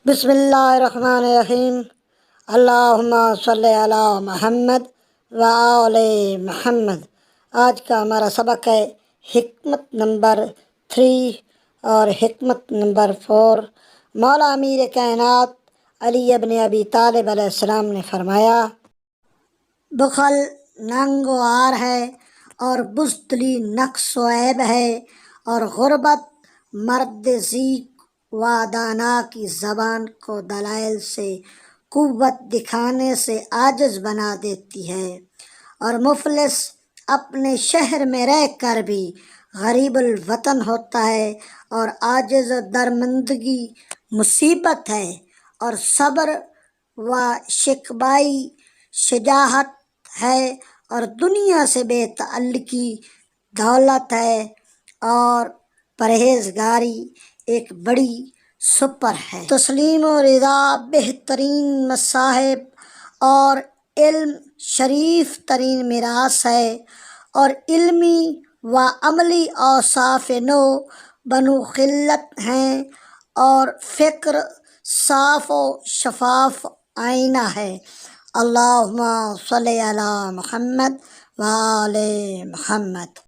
بسم اللہ الرحمن الرحیم۔ اللہم صلی علی محمد وآل محمد۔ آج کا ہمارا سبق ہے حکمت نمبر 3 اور حکمت نمبر 4۔ مولا امیر کائنات علی ابن ابی طالب علیہ السلام نے فرمایا، بخل ننگ و عار ہے اور بزدلی نقص و عیب ہے، اور غربت مرد ذیق و دانا کی زبان کو دلائل سے قوت دکھانے سے عاجز بنا دیتی ہے، اور مفلس اپنے شہر میں رہ کر بھی غریب الوطن ہوتا ہے، اور عاجز و درمندگی مصیبت ہے، اور صبر و شکبائی شجاعت ہے، اور دنیا سے بے تعلقی دولت ہے، اور پرہیزگاری ایک بڑی سپر ہے۔ تسلیم و رضا بہترین مصاحب اور علم شریف ترین میراث ہے، اور علمی و عملی اوصاف نو بنو خلت ہیں، اور فکر صاف و شفاف آئینہ ہے۔ اللہم صلی علی محمد وآل محمد۔